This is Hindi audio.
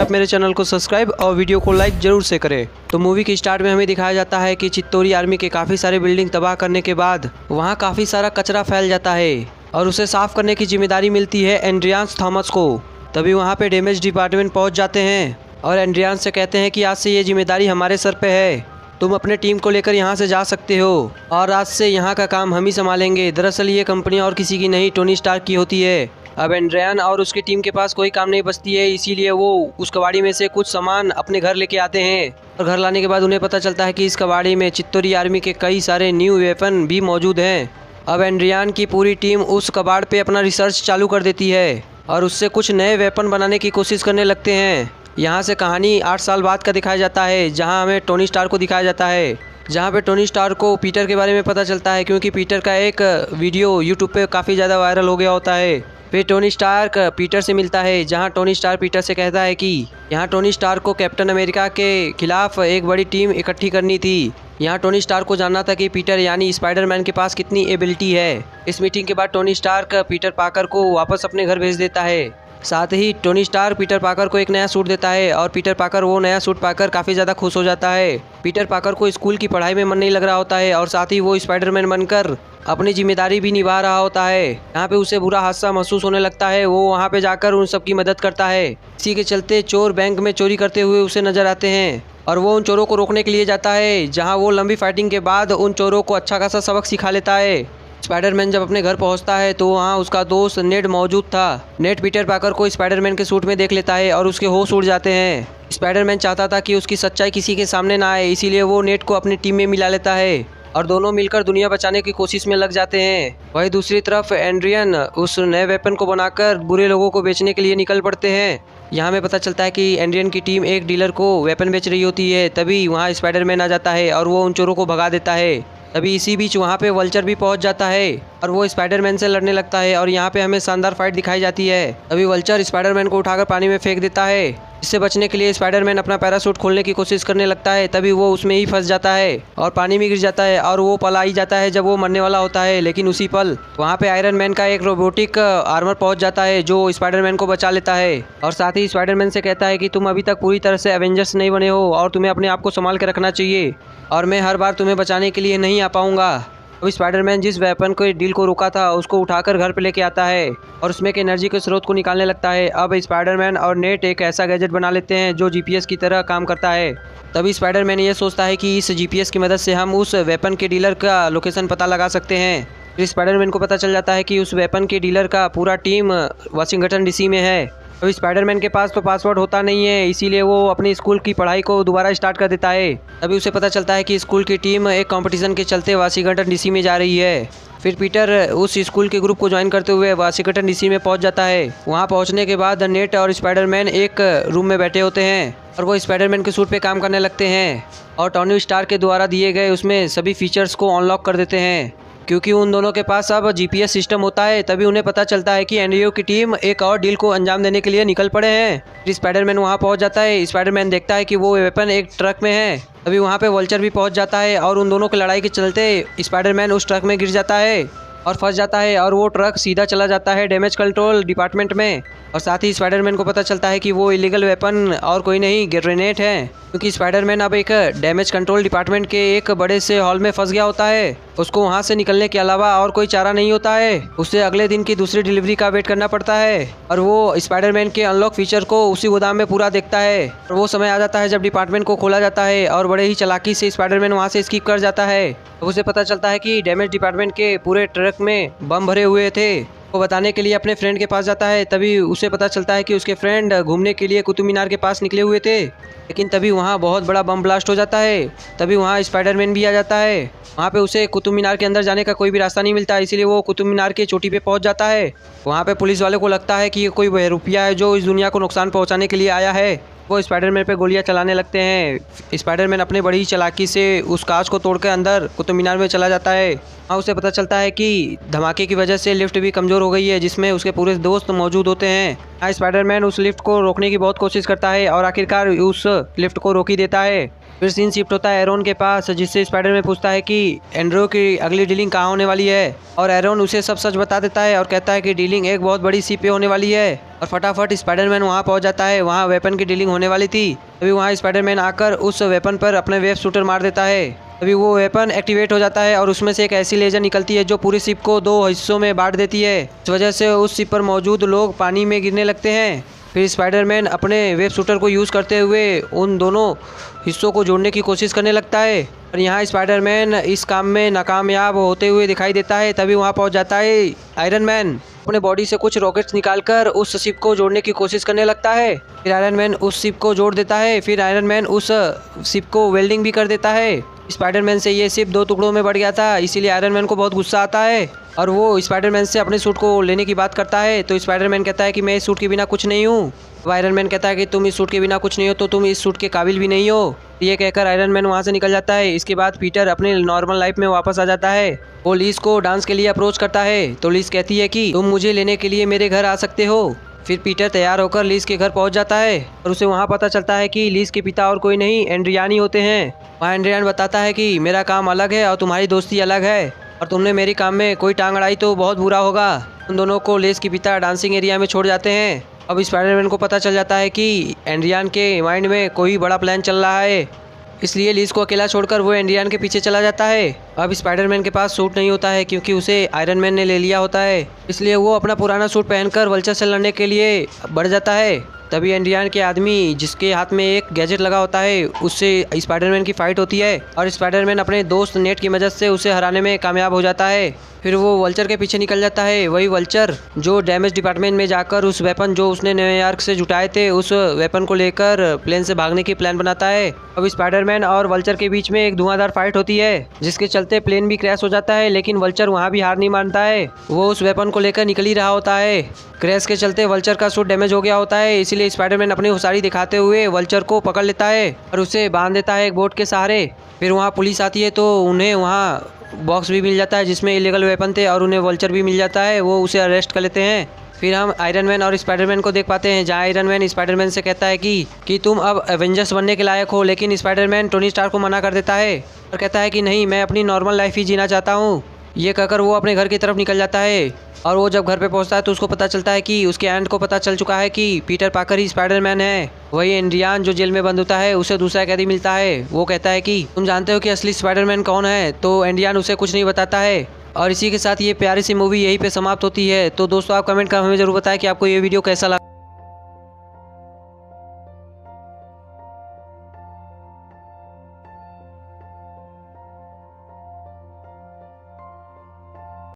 आप मेरे चैनल को सब्सक्राइब और वीडियो को लाइक जरूर से करें। तो मूवी के स्टार्ट में हमें दिखाया जाता है कि चित्तौरी आर्मी के काफ़ी सारे बिल्डिंग तबाह करने के बाद वहां काफ़ी सारा कचरा फैल जाता है और उसे साफ करने की जिम्मेदारी मिलती है एंड्रियास थॉमस को। तभी वहां पे डैमेज डिपार्टमेंट पहुंच जाते हैं और एंड्रियास से कहते हैं कि आज से ये जिम्मेदारी हमारे सर पे है, तुम अपने टीम को लेकर यहाँ से जा सकते हो और आज से यहाँ का काम हम ही संभालेंगे। दरअसल ये कंपनी और किसी की नहीं, टोनी स्टार्क की होती है। अब एंड्रियान और उसकी टीम के पास कोई काम नहीं बचती है, इसीलिए वो उस कबाड़ी में से कुछ सामान अपने घर लेके आते हैं और घर लाने के बाद उन्हें पता चलता है कि इस कबाड़ी में चित्तौरी आर्मी के कई सारे न्यू वेपन भी मौजूद हैं। अब एंड्रियान की पूरी टीम उस कबाड़ पे अपना रिसर्च चालू कर देती है और उससे कुछ नए वेपन बनाने की कोशिश करने लगते हैं। यहाँ से कहानी 8 साल बाद का दिखाया जाता है, जहाँ हमें टोनी स्टार्क को दिखाया जाता है, जहाँ पे टोनी स्टार्क को पीटर के बारे में पता चलता है क्योंकि पीटर का एक वीडियो यूट्यूब पे काफ़ी ज़्यादा वायरल हो गया होता है। फिर टोनी स्टार्क पीटर से मिलता है, जहाँ टोनी स्टार्क पीटर से कहता है कि यहाँ टोनी स्टार्क को कैप्टन अमेरिका के खिलाफ एक बड़ी टीम इकट्ठी करनी थी। यहाँ टोनी स्टार्क को जानना था कि पीटर यानी स्पाइडरमैन के पास कितनी एबिलिटी है। इस मीटिंग के बाद टोनी स्टार्क पीटर पाकर को वापस अपने घर भेज देता है। साथ ही टोनी स्टार्क पीटर पाकर को एक नया सूट देता है और पीटर पाकर वो नया सूट पाकर काफ़ी ज़्यादा खुश हो जाता है। पीटर पाकर को स्कूल की पढ़ाई में मन नहीं लग रहा होता है और साथ ही वो स्पाइडरमैन बनकर अपनी जिम्मेदारी भी निभा रहा होता है। यहाँ पे उसे बुरा हादसा महसूस होने लगता है, वो वहाँ पे जाकर उन सब की मदद करता है। इसी के चलते चोर बैंक में चोरी करते हुए उसे नजर आते हैं और वो उन चोरों को रोकने के लिए जाता है, जहाँ वो लंबी फाइटिंग के बाद उन चोरों को अच्छा खासा सबक सिखा लेता है। स्पाइडरमैन जब अपने घर पहुंचता है तो वहां उसका दोस्त नेड मौजूद था। नेड पीटर पाकर को स्पाइडरमैन के सूट में देख लेता है और उसके होश उड़ जाते हैं। स्पाइडरमैन चाहता था कि उसकी सच्चाई किसी के सामने ना आए, इसीलिए वो नेड को अपनी टीम में मिला लेता है और दोनों मिलकर दुनिया बचाने की कोशिश में लग जाते हैं। वहीं दूसरी तरफ एंड्रियन उस नए वेपन को बनाकर बुरे लोगों को बेचने के लिए निकल पड़ते हैं। यहाँ हमें पता चलता है कि एंड्रियन की टीम एक डीलर को वेपन बेच रही होती है। तभी वहाँ स्पाइडरमैन आ जाता है और वो उन चोरों को भगा देता है। तभी इसी बीच वहाँ पे वल्चर भी पहुँच जाता है और वो स्पाइडरमैन से लड़ने लगता है और यहाँ पे हमें शानदार फाइट दिखाई जाती है। तभी वल्चर स्पाइडरमैन को उठाकर पानी में फेंक देता है। इससे बचने के लिए स्पाइडरमैन अपना पैराशूट खोलने की कोशिश करने लगता है, तभी वो उसमें ही फंस जाता है और पानी में गिर जाता है और वो पल आ ही जाता है जब वो मरने वाला होता है। लेकिन उसी पल वहाँ पे आयरन मैन का एक रोबोटिक आर्मर पहुँच जाता है जो स्पाइडरमैन को बचा लेता है और साथ ही स्पाइडरमैन से कहता है कि तुम अभी तक पूरी तरह से एवेंजर्स नहीं बने हो और तुम्हें अपने आप को संभाल के रखना चाहिए और मैं हर बार तुम्हें बचाने के लिए नहीं आ पाऊंगा। अब स्पाइडरमैन जिस वेपन को डील को रोका था उसको उठाकर घर पे लेके आता है और उसमें के एनर्जी के स्रोत को निकालने लगता है। अब स्पाइडरमैन और नेट एक ऐसा गैजेट बना लेते हैं जो जीपीएस की तरह काम करता है। तभी स्पाइडरमैन ये सोचता है कि इस जीपीएस की मदद से हम उस वेपन के डीलर का लोकेशन पता लगा सकते हैं। फिर स्पाइडरमैन को पता चल जाता है कि उस वेपन के डीलर का पूरा टीम वाशिंगटन डीसी में है। अब स्पाइडरमैन के पास तो पासवर्ड होता नहीं है, इसीलिए वो अपनी स्कूल की पढ़ाई को दोबारा स्टार्ट कर देता है। तभी उसे पता चलता है कि स्कूल की टीम एक कंपटीशन के चलते वाशिंगटन डीसी में जा रही है। फिर पीटर उस स्कूल के ग्रुप को ज्वाइन करते हुए वाशिंगटन डीसी में पहुंच जाता है। वहां पहुंचने के बाद नेट और स्पाइडरमैन एक रूम में बैठे होते हैं और वो स्पाइडरमैन के सूट पे काम करने लगते हैं और टोनी स्टार्क के द्वारा दिए गए उसमें सभी फीचर्स को अनलॉक कर देते हैं क्योंकि उन दोनों के पास अब जीपीएस सिस्टम होता है। तभी उन्हें पता चलता है कि एनडीओ की टीम एक और डील को अंजाम देने के लिए निकल पड़े हैं। फिर स्पाइडरमैन वहां पहुंच जाता है। स्पाइडरमैन देखता है कि वो वेपन एक ट्रक में है। तभी वहां पे वल्चर भी पहुंच जाता है और उन दोनों की लड़ाई के चलते स्पाइडरमैन उस ट्रक में गिर जाता है और फंस जाता है और वो ट्रक सीधा चला जाता है डैमेज कंट्रोल डिपार्टमेंट में। और साथ ही स्पाइडरमैन को पता चलता है कि वो इलीगल वेपन और कोई नहीं ग्रेनेड है, क्योंकि स्पाइडरमैन अब एक डैमेज कंट्रोल डिपार्टमेंट के एक बड़े से हॉल में फंस गया होता है। उसको वहां से निकलने के अलावा और कोई चारा नहीं होता है। उसे अगले दिन की दूसरी डिलीवरी का वेट करना पड़ता है और वो स्पाइडरमैन के अनलॉक फीचर को उसी गोदाम में पूरा देखता है और वो समय आ जाता है जब डिपार्टमेंट को खोला जाता है और बड़े ही चालाकी से स्पाइडरमैन वहां से स्किप कर जाता है। तो उसे पता चलता है कि डैमेज डिपार्टमेंट के पूरे ट्रक में बम भरे हुए थे। वो बताने के लिए अपने फ्रेंड के पास जाता है। तभी उसे पता चलता है कि उसके फ्रेंड घूमने के लिए कुतुब मीनार के पास निकले हुए थे, लेकिन तभी वहाँ बहुत बड़ा बम ब्लास्ट हो जाता है। तभी वहाँ स्पाइडरमैन भी आ जाता है। वहाँ पे उसे कुतुब मीनार के अंदर जाने का कोई भी रास्ता नहीं मिलता, इसीलिए वो कुतुब मीनार की चोटी पे पहुँच जाता है। वहाँ पे पुलिस वाले को लगता है कि ये कोई बहरूपिया है जो इस दुनिया को नुकसान पहुँचाने के लिए आया है। वो स्पाइडरमैन पे गोलियां चलाने लगते हैं। स्पाइडरमैन अपने बड़ी चालाकी से उस कांच को तोड़कर अंदर कुतुब मीनार में चला जाता है। वहाँ उसे पता चलता है कि धमाके की वजह से लिफ्ट भी कमज़ोर हो गई है, जिसमें उसके पूरे दोस्त मौजूद होते हैं। स्पाइडरमैन उस लिफ्ट को रोकने की बहुत कोशिश करता है और आखिरकार उस लिफ्ट को रोक ही देता है। फिर सीन शिफ्ट होता है एरोन के पास, जिससे स्पाइडरमैन पूछता है कि एंड्रयू की अगली डीलिंग कहाँ होने वाली है, और एरोन उसे सब सच बता देता है और कहता है कि डीलिंग एक बहुत बड़ी शिप पे होने वाली है। और फटाफट स्पाइडरमैन वहाँ पहुँच जाता है, वहाँ वेपन की डीलिंग होने वाली थी। तभी वहाँ स्पाइडरमैन आकर उस वेपन पर अपने वेब शूटर मार देता है। तभी वो वेपन एक्टिवेट हो जाता है और उसमें से एक ऐसी लेजर निकलती है जो पूरी शिप को 2 हिस्सों में बांट देती है। इस वजह से उस शिप पर मौजूद लोग पानी में गिरने लगते हैं। फिर स्पाइडरमैन अपने वेब शूटर को यूज़ करते हुए उन दोनों हिस्सों को जोड़ने की कोशिश करने लगता है, और यहाँ स्पाइडरमैन इस काम में नाकामयाब होते हुए दिखाई देता है। तभी वहाँ पहुँच जाता है आयरन मैन, अपने बॉडी से कुछ रॉकेट्स निकालकर उस शिप को जोड़ने की कोशिश करने लगता है। फिर आयरन मैन उस शिप को जोड़ देता है। फिर आयरन मैन उस शिप को वेल्डिंग भी कर देता है। स्पाइडरमैन से ये शिप 2 टुकड़ों में बढ़ गया था, इसीलिए आयरन मैन को बहुत गुस्सा आता है और वो स्पाइडरमैन से अपने सूट को लेने की बात करता है। तो स्पाइडरमैन कहता है कि मैं इस सूट के बिना कुछ नहीं हूँ। अब आयरन मैन कहता है कि तुम इस सूट के बिना कुछ नहीं हो तो तुम इस सूट के काबिल भी नहीं हो। ये कहकर आयरन मैन वहाँ से निकल जाता है। इसके बाद पीटर अपने नॉर्मल लाइफ में वापस आ जाता है। वो लीज को डांस के लिए अप्रोच करता है, तो लीज कहती है कि तुम मुझे लेने के लिए मेरे घर आ सकते हो। फिर पीटर तैयार होकर लीज के घर पहुंच जाता है और उसे वहां पता चलता है कि लीज के पिता और कोई नहीं एंड्रियान ही होते हैं। वहाँ एंड्रियान बताता है कि मेरा काम अलग है और तुम्हारी दोस्ती अलग है, और तुमने मेरी काम में कोई टांग अड़ाई तो बहुत बुरा होगा। उन दोनों को लीज के पिता डांसिंग एरिया में छोड़ जाते हैं। अब स्पाइडरमैन को पता चल जाता है कि एंड्रियान के माइंड में कोई बड़ा प्लान चल रहा है, इसलिए लीज को अकेला छोड़कर वो एंड्रियान के पीछे चला जाता है। अब स्पाइडरमैन के पास सूट नहीं होता है क्योंकि उसे आयरन मैन ने ले लिया होता है, इसलिए वो अपना पुराना सूट पहनकर वल्चर से लड़ने के लिए बढ़ जाता है। तभी एंड्रियान के आदमी जिसके हाथ में एक गैजेट लगा होता है उससे स्पाइडरमैन की फाइट होती है और स्पाइडरमैन अपने दोस्त नेट की मदद से उसे हराने में कामयाब हो जाता है। फिर वो वल्चर के पीछे निकल जाता है, वही वल्चर जो डैमेज डिपार्टमेंट में जाकर उस वेपन जो उसने न्यूयॉर्क से जुटाए थे उस वेपन को लेकर प्लेन से भागने की प्लान बनाता है। अब स्पाइडरमैन और वल्चर के बीच में एक धुआंधार फाइट होती है जिसके चलते प्लेन भी क्रैश हो जाता है, लेकिन वल्चर वहाँ भी हार नहीं मानता है। वो उस वेपन को लेकर निकल ही रहा होता है। क्रैश के चलते वल्चर का सूट डैमेज हो गया होता है, इसीलिए स्पाइडरमैन अपनी होशियारी दिखाते हुए वल्चर को पकड़ लेता है और उसे बांध देता है एक बोट के सहारे। फिर वहाँ पुलिस आती है तो उन्हें वहाँ बॉक्स भी मिल जाता है जिसमें इलीगल वेपन थे और उन्हें वल्चर भी मिल जाता है, वो उसे अरेस्ट कर लेते हैं। फिर हम आयरन मैन और स्पाइडरमैन को देख पाते हैं जहाँ आयरन मैन स्पाइडरमैन से कहता है कि तुम अब एवेंजर्स बनने के लायक हो, लेकिन स्पाइडरमैन टोनी स्टार्क को मना कर देता है और कहता है कि नहीं, मैं अपनी नॉर्मल लाइफ ही जीना चाहता हूँ। ये कहकर वो अपने घर की तरफ निकल जाता है और वो जब घर पे पहुंचता है तो उसको पता चलता है कि उसके एंड को पता चल चुका है कि पीटर पाकर ही स्पाइडरमैन है। वही एंड्रियान जो जेल में बंद होता है उसे दूसरा कैदी मिलता है, वो कहता है कि तुम जानते हो कि असली स्पाइडरमैन कौन है, तो एंड्रियान उसे कुछ नहीं बताता है। और इसी के साथ ये प्यारी सी मूवी यहीं पे समाप्त होती है। तो दोस्तों आप कमेंट कर हमें जरूर बताएं कि आपको ये वीडियो कैसा लगा।